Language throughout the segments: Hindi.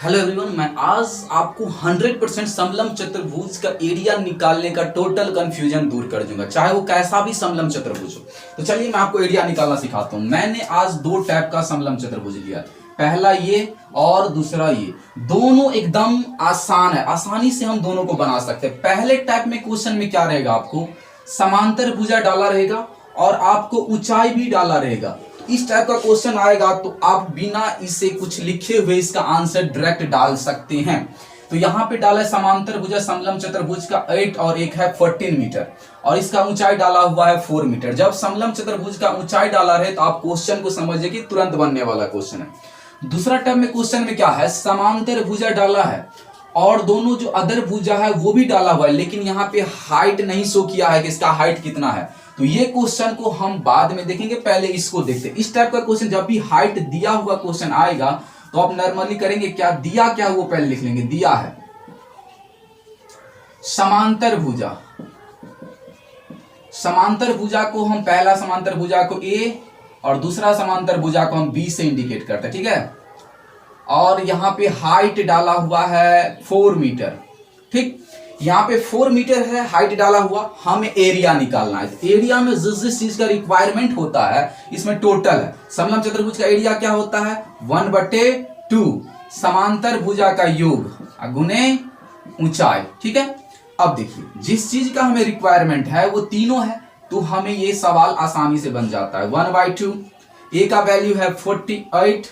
हेलो एवरीवन, मैं आज आपको 100% समलंब चतुर्भुज का एरिया निकालने का टोटल कंफ्यूजन दूर कर दूंगा, चाहे वो कैसा भी समलंब चतुर्भुज हो। तो चलिए मैं आपको एरिया निकालना सिखाता हूं। मैंने आज दो टाइप का समलंब चतुर्भुज लिया, पहला ये और दूसरा ये। दोनों एकदम आसान है, आसानी से हम दोनों को बना सकते हैं। पहले टाइप में क्वेश्चन में क्या रहेगा, आपको समांतर भुजा डाला रहेगा और आपको ऊंचाई भी डाला रहेगा। इस टाइप का क्वेश्चन आएगा तो आप बिना इसे कुछ लिखे हुए इसका आंसर डायरेक्ट डाल सकते हैं। तो यहाँ पे डाला है समांतर भुजा समलंब चतुर्भुज का 8 और एक है 14 मीटर और इसका ऊंचाई डाला हुआ है 4 मीटर। जब समलंब चतुर्भुज का ऊंचाई डाला रहे तो आप क्वेश्चन को समझिए कि तुरंत बनने वाला क्वेश्चन है। दूसरा टाइप में क्वेश्चन में क्या है, समांतर भुजा डाला है और दोनों जो अदर भुजा है वो भी डाला हुआ है, लेकिन यहाँ पे हाइट नहीं शो किया है कि इसका हाइट कितना है। तो ये क्वेश्चन को हम बाद में देखेंगे, पहले इसको देखते हैं। इस टाइप का क्वेश्चन जब भी हाइट दिया हुआ क्वेश्चन आएगा तो आप नॉर्मली करेंगे क्या, दिया क्या वो पहले लिख लेंगे। दिया है समांतर भुजा, समांतर भुजा को हम पहला समांतर भुजा को A और दूसरा समांतर भुजा को हम B से इंडिकेट करते हैं, ठीक है। और यहां पे हाइट डाला हुआ है 4 मीटर, ठीक। यहाँ पे 4 मीटर है हाइट डाला हुआ, हमें एरिया निकालना है। तो एरिया में जिस चीज का रिक्वायरमेंट होता है इसमें टोटल है। समलंब चतुर्भुज का एरिया क्या होता है, 1/2 समांतर भुजा का योग गुने ऊंचाई, ठीक है। अब देखिए जिस चीज का हमें रिक्वायरमेंट है वो तीनों है, तो हमें ये सवाल आसानी से बन जाता है। 1/2, ए का वैल्यू है 48,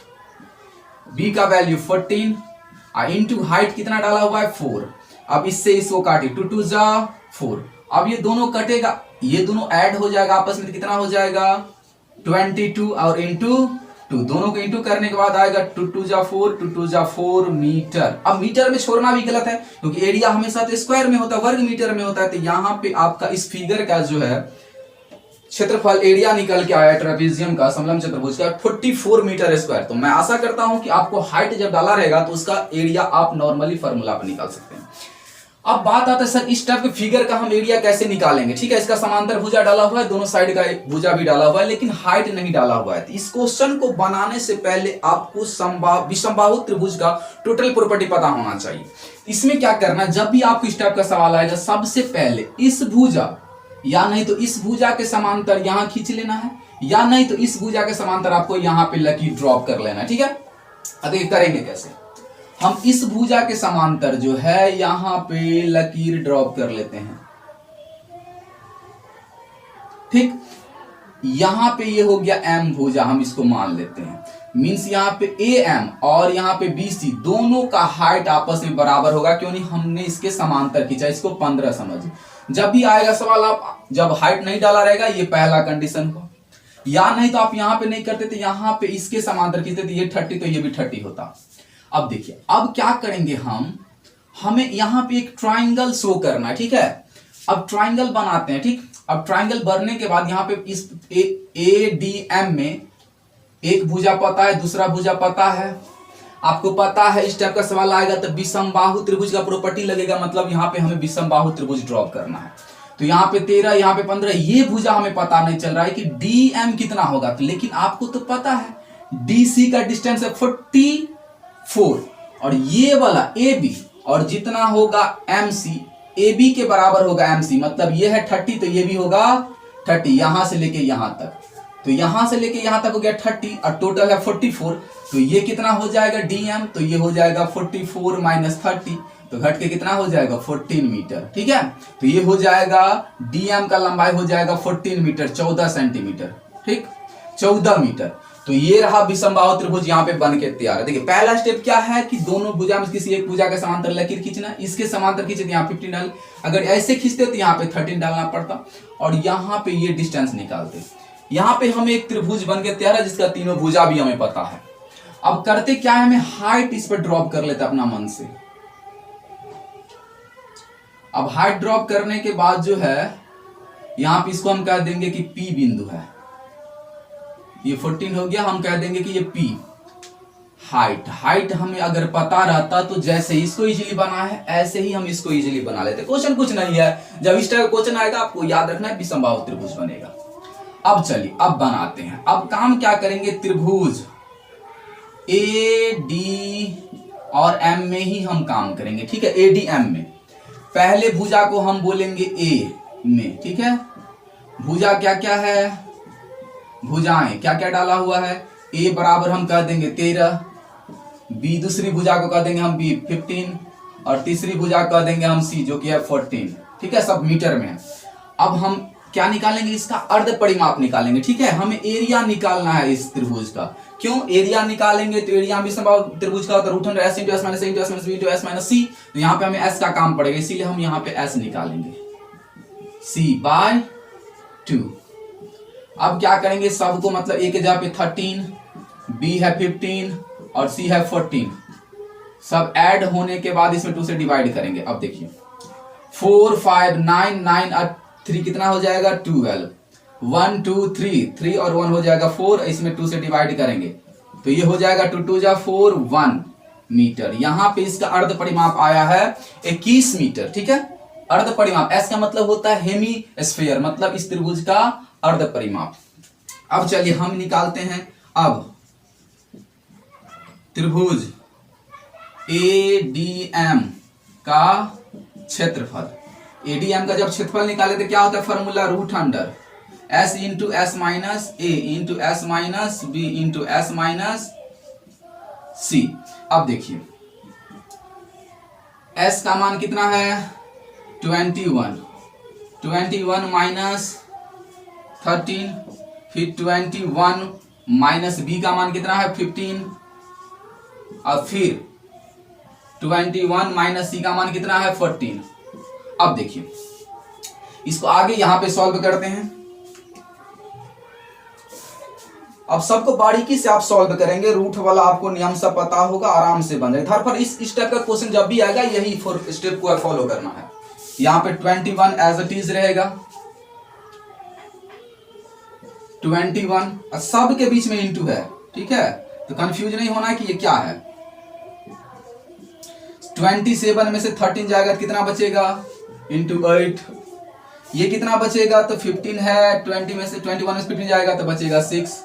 बी का वैल्यू 14 इंटू हाइट कितना डाला हुआ है 4। अब इससे इसको काटे 2 2 जा 4। अब ये दोनों कटेगा, ये दोनों ऐड हो जाएगा आपस में, कितना हो जाएगा 22 और इंटू 2, दोनों को इंटू करने के बाद आएगा 2 2 जा 4, 2 2 जा 4 मीटर। अब मीटर में छोड़ना भी गलत है क्योंकि एरिया हमेशा तो स्क्वायर में होता है, वर्ग मीटर में होता है। तो यहाँ पे आपका इस फिगर का जो है क्षेत्रफल एरिया निकल के आया ट्रेपेजियम का, समलंब चतुर्भुज का 44 मीटर स्क्वायर। तो मैं आशा करता हूं कि आपको हाइट जब डाला रहेगा तो उसका एरिया आप नॉर्मली फॉर्मूला पर निकाल सकते हैं। अब बात आता है सर इस टाइप के फिगर का हम एरिया कैसे निकालेंगे, ठीक है। इसका समांतर भुजा डाला हुआ है, दोनों साइड का भुजा भी डाला हुआ है, लेकिन हाइट नहीं डाला हुआ है। तो इस क्वेश्चन को बनाने से पहले आपको विषमबाहु त्रिभुज का टोटल प्रॉपर्टी पता होना चाहिए। इसमें क्या करना है, जब भी आपको इस टाइप का सवाल आएगा सबसे पहले इस भुजा या नहीं तो इस भुजा के समांतर यहां खींच लेना है, या नहीं तो इस भुजा के समांतर आपको यहां पे लकीर ड्रॉप कर लेना है, ठीक है। अब ये करेंगे कैसे, हम इस भुजा के समांतर जो है यहां पे लकीर ड्रॉप कर लेते हैं, ठीक। यहां पे ये हो गया M भुजा, हम इसको मान लेते हैं। मींस यहां पे AM और यहां पे BC दोनों का हाइट आपस में बराबर होगा, क्यों नहीं, हमने इसके समांतर खींचा। इसको 15 समझ। जब भी आएगा सवाल, आप जब हाइट नहीं डाला रहेगा ये पहला कंडीशन हुआ, या नहीं तो आप यहां पे नहीं करते थे, यहां पे इसके समांतर खींचते थे, ये 30 तो ये भी 30 होता। अब देखिए अब क्या करेंगे हमें यहां पे एक ट्राइंगल शो करना है, ठीक है। अब ट्राइंगल बनाते हैं, ठीक। अब ट्राइंगल बनने के बाद यहां पे इस ADM में एक भुजा पता है, दूसरा भुजा पता है, आपको पता है। इस टाइप का सवाल आएगा तो विषमबाहु त्रिभुज का प्रॉपर्टी लगेगा, मतलब यहाँ पे हमें विषमबाहु त्रिभुज ड्रॉप करना है। तो यहाँ पे 13, यहाँ पे 15, ये भुजा हमें पता नहीं चल रहा है कि DM कितना होगा। तो लेकिन आपको तो पता है DC का डिस्टेंस है 44 और ये वाला AB और जितना होगा MC, AB के बराबर होगा MC, मतलब ये है 30 तो ये भी होगा 30, यहां से लेके यहां तक। तो यहां से लेके यहां तक हो गया 30 और टोटल है 44। तो ये कितना हो जाएगा DM, तो ये हो जाएगा 44 माइनस 30, तो घट के कितना हो जाएगा 14 मीटर, ठीक है। तो ये हो जाएगा DM का लंबाई हो जाएगा 14 मीटर, 14 सेंटीमीटर, ठीक, 14 मीटर। तो ये रहा विषमबाहु त्रिभुज यहाँ पे बन के तैयार है। देखिए पहला स्टेप क्या है कि दोनों भुजा में किसी एक भुजा के समांतर लकीर खींचना, इसके समांतर खींचे तो यहाँ 15 डाल, अगर ऐसे खींचते तो यहाँ पे 13 डालना पड़ता और यहाँ पे ये डिस्टेंस निकालते। यहाँ पे हमें एक त्रिभुज बन के तैयार है जिसका तीनों भुजा भी हमें पता है। अब करते क्या है, हमें हाइट इस पर ड्रॉप कर लेते अपना मन से। अब हाइट ड्रॉप करने के बाद जो है यहाँ पे इसको हम कह देंगे कि P बिंदु है, ये 14 हो गया, हम कह देंगे कि ये P हाइट हमें अगर पता रहता तो जैसे इसको इजीली बना है ऐसे ही हम इसको इजीली बना लेते। क्वेश्चन कुछ नहीं है, जब इस टाइप का क्वेश्चन आएगा आपको याद रखना है विषमबाहु त्रिभुज बनेगा। अब चलिए अब बनाते हैं। अब काम क्या करेंगे, त्रिभुज AD और एम में ही हम काम करेंगे, ठीक है, एडीएम में। पहले भुजा को हम बोलेंगे ए में, ठीक है। भुजा क्या क्या है, भुजाएं क्या क्या डाला हुआ है, ए बराबर हम कह देंगे 13, बी दूसरी भुजा को कह देंगे हम बी 15, और तीसरी भुजा कह देंगे हम सी जो कि है 14, ठीक है, सब मीटर में है। अब हम क्या निकालेंगे, इसका अर्ध परिमाप निकालेंगे, ठीक है। हमें एरिया निकालना है इस त्रिभुज का। क्यों एरिया निकालेंगे, तो एरिया भी संभव त्रिभुज का root under S into S minus A into S minus B into S minus C, तो यहाँ पे हमें एस का काम पड़ेगा, इसीलिए हम यहाँ पे एस निकालेंगे, सी बाय 2। अब क्या करेंगे, सबको मतलब ए के जगह पे 13, बी है 15 और सी है 14, सब ऐड होने के बाद इसमें 2 से डिवाइड करेंगे। अब देखिए 4 5 9 9 और 3 कितना हो जाएगा 12, 1 2 3 3 और 1 हो जाएगा 4, इसमें 2 से डिवाइड करेंगे तो ये हो जाएगा 2 2 जा 4 1 मीटर। यहाँ पे इसका अर्ध परिमाप आया है 21 मीटर, ठीक है। अर्ध परिमाप, एस का मतलब होता है हेमी स्फीयर, मतलब इस त्रिभुज का अर्ध परिमाप। अब चलिए हम निकालते हैं अब त्रिभुज एडीएम का क्षेत्रफल। एडीएम का जब क्षेत्रफल निकाले तो क्या होता है, formula root under S into S minus A into S minus B into S minus C. अब देखिए एस का मान कितना है 21, 21 माइनस 13, फिर 21 माइनस बी का मान कितना है 15, और फिर 21 माइनस सी का मान कितना है 14। अब देखिए इसको आगे यहां पे सॉल्व करते हैं। अब सबको बारीकी से आप सॉल्व करेंगे, रूट वाला आपको नियम सब पता होगा, आराम से बन जाएगा। धर पर इस टाइप का क्वेश्चन जब भी आएगा यही स्टेप को फॉलो करना है। यहाँ पे 21 एज इट इज रहेगा, 21 सब के बीच में इंटू है, ठीक है, तो कंफ्यूज नहीं होना कि ये क्या है। 27 में से 13 जाएगा तो कितना बचेगा इंटू 8, ये कितना बचेगा तो 15 है, 20 में से 21 में से 15 जाएगा तो बचेगा 6।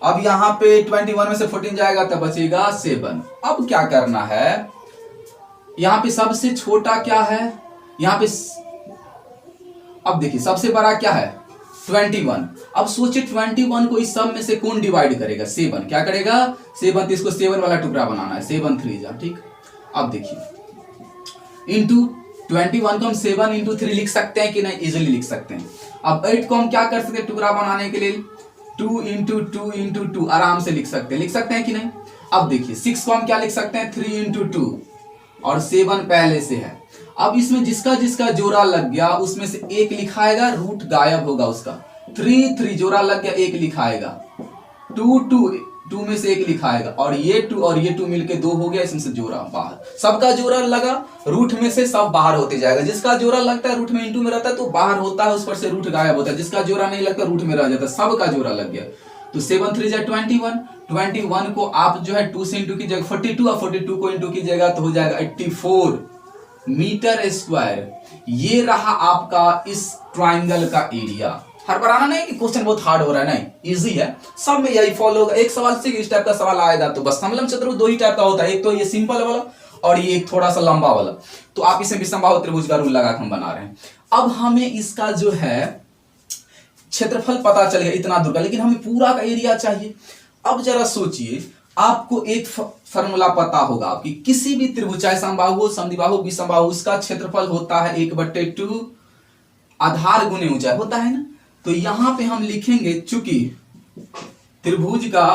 अब यहाँ पे 21 में से 14 जाएगा तो बचेगा 7। अब क्या करना है, यहाँ पे सबसे छोटा क्या है, यहाँ पे अब देखिए सबसे बड़ा क्या है 21। अब सोचिए 21 को इस सब में से कौन डिवाइड करेगा, 7 क्या करेगा 7, तो इसको 7 वाला टुकड़ा बनाना है, 7 3 जा, ठीक। अब देखिए इंटू 21 को हम 7 इंटू 3 लिख सकते हैं कि नहीं, इजिली लिख सकते हैं। अब 8 को हम क्या कर सकते हैं टुकड़ा बनाने के लिए 2 इंटू 2 इंटू 2 आराम से लिख सकते हैं कि नहीं। अब देखिए 6 को हम क्या लिख सकते हैं 3 इंटू 2, और 7 पहले से है। अब इसमें जिसका जिसका जोड़ा लग गया उसमें से एक लिखाएगा, रूट गायब होगा उसका। 3 3 जोड़ा लग गया, एक लिखाएगा, 2 2 में से एक लिखाएगा, और ये 2 और ये 2 मिलके 2 हो गया, इसमें से जोड़ा बाहर। सबका जोड़ा लगा, रूट में से सब बाहर होते जाएगा। जिसका जोड़ा लगता है रूट में इंटू में रहता है तो बाहर होता है, उस पर से रूट गायब होता है। जिसका जोड़ा नहीं लगता रूट में रह जाता है, सबका जोड़ा लग गया। तो 7 3 जा 21, 21 को आप जो है 2 से इंटू कीजिएगा 42, और 42 को इंटू कीजिएगा तो हो जाएगा 84 मीटर स्क्वायर। ये रहा आपका इस ट्राइंगल का एरिया। हर बार आना नहीं कि क्वेश्चन बहुत हार्ड हो रहा है, नहीं, इजी है, सब में यही फॉलो होगा। एक सवाल से इस टाइप का सवाल आएगा तो बस समलम चतुर्भुज 2 ही टाइप का होता है, एक तो ये सिंपल वाला और ये एक थोड़ा सा लंबा वाला। तो आप इसे विषमबाहु त्रिभुज का रूल लगा के हम बना रहे हैं। अब हमें इसका जो है क्षेत्रफल पता चल गया इतना दूर का, लेकिन हमें पूरा का एरिया चाहिए। अब जरा सोचिए, आपको एक फॉर्मूला पता होगा आपकी किसी भी त्रिभुज चाहे समबाहु समद्विबाहु विषमबाहु, उसका क्षेत्रफल होता है 1/2 आधार गुने ऊंचाई होता है ना। तो यहां पे हम लिखेंगे चूंकि त्रिभुज का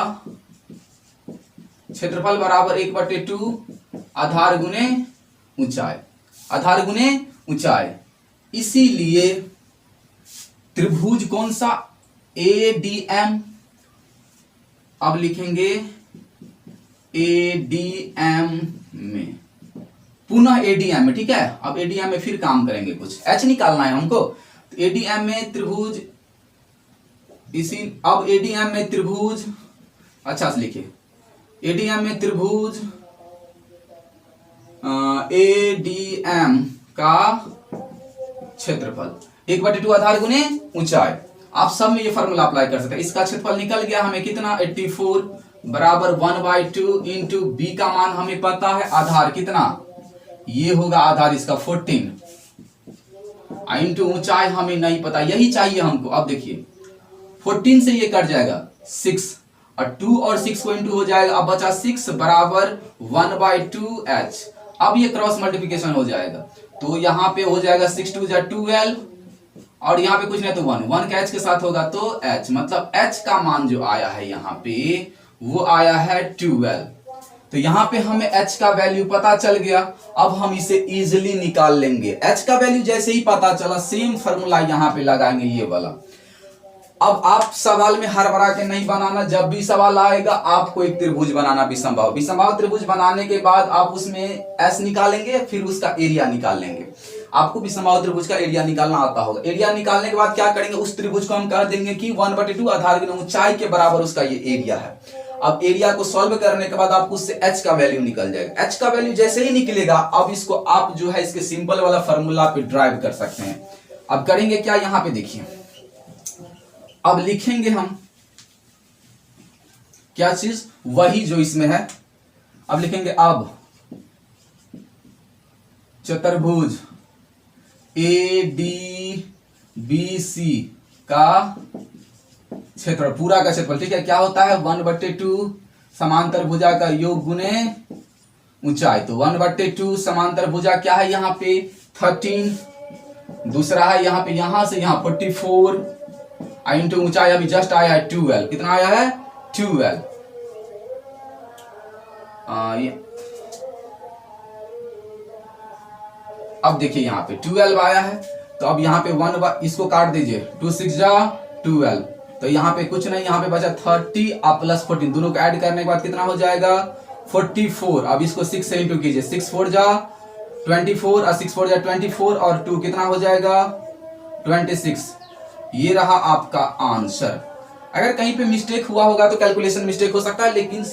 क्षेत्रफल बराबर 1/2 आधार गुने ऊंचाई, आधार गुने ऊंचाई, इसीलिए त्रिभुज कौन सा एडीएम, अब लिखेंगे एडीएम में, पुनः एडीएम में, ठीक है। अब एडीएम में फिर काम करेंगे, कुछ एच निकालना है हमको। एडीएम में त्रिभुज इसी, अब एडीएम में त्रिभुज, अच्छा से लिखिए, एडीएम में त्रिभुज एडीएम का क्षेत्रफल 1/2 आधार गुने ऊंचाई। आप सब में ये फॉर्मूला अप्लाई कर सकते हैं। इसका क्षेत्रफल निकल गया हमें कितना 84 बराबर 1/2 इंटू बी का मान हमें पता है, आधार कितना, ये होगा आधार इसका 14, इंटू ऊंचाई हमें नहीं पता, यही चाहिए हमको। अब देखिए 14 से ये कट जाएगा 6 और 2 और 6 को इंटू हो जाएगा, अब बचा 6 बराबर 1/2h। अब ये क्रॉस मल्टीप्लिकेशन हो जाएगा, तो यहाँ पे हो जाएगा 6 2 12 और यहाँ पे कुछ नहीं तो 1 का h के साथ होगा तो h, मतलब h का मान जो आया है यहाँ पे वो आया है 12। तो यहाँ पे हमें h का वैल्यू पता चल गया। अब हम इसे इजीली निकाल लेंगे। h का वैल्यू जैसे ही पता चला सेम फॉर्मूला यहाँ पे लगाएंगे ये वाला। अब आप सवाल में हड़बड़ा के नहीं बनाना, जब भी सवाल आएगा आपको एक त्रिभुज बनाना विषमबाहु। विषमबाहु त्रिभुज बनाने के बाद आप उसमें s निकालेंगे, फिर उसका एरिया निकाल लेंगे। आपको विषमबाहु त्रिभुज का एरिया निकालना आता होगा। एरिया निकालने के बाद क्या करेंगे, उस त्रिभुज को हम कह देंगे कि 1/2 आधार की ऊंचाई के बराबर उसका ये एरिया है। अब एरिया को सॉल्व करने के बाद आपको उससे h का वैल्यू निकल जाएगा। h का वैल्यू जैसे ही निकलेगा, अब इसको आप जो है इसके सिंपल वाला फॉर्मूला पे ड्राइव कर सकते हैं। अब करेंगे क्या, यहाँ पे देखिए, अब लिखेंगे हम क्या चीज, वही जो इसमें है। अब लिखेंगे अब चतुर्भुज ADBC का क्षेत्रफल, पूरा का क्षेत्रफल, ठीक है, क्या होता है 1/2 समांतर भुजा का योग गुने ऊंचाई। तो 1/2 समांतर भुजा क्या है यहाँ पे 13, दूसरा है यहाँ पे यहां से यहां 44 इंटू ऊंचाई अभी जस्ट आया है 12। कितना आया है 12। अब देखिए यहाँ पे 12 आया है, तो अब यहाँ पे 1 इसको काट दीजिए, 2 6 12, तो यहाँ पे कुछ नहीं, यहाँ पे बचा 30 और प्लस 14, दोनों को ऐड करने के बाद कितना हो जाएगा 44। अब इसको 6 से इंटू कीजिए, 6 4 24 और 6 4 24 और 2 कितना हो जाएगा 26। ये रहा आपका आंसर। अगर कहीं पे मिस्टेक हुआ होगा तो कैलकुलेशन मिस्टेक हो सकता है, लेकिन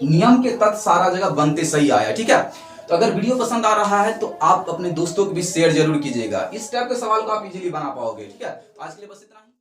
नियम के तहत सारा जगह बनते सही आया, ठीक है। तो अगर वीडियो पसंद आ रहा है तो आप अपने दोस्तों को भी शेयर जरूर कीजिएगा। इस टाइप के सवाल को आप इजीली बना पाओगे, ठीक है। आज के लिए बस इतना ही।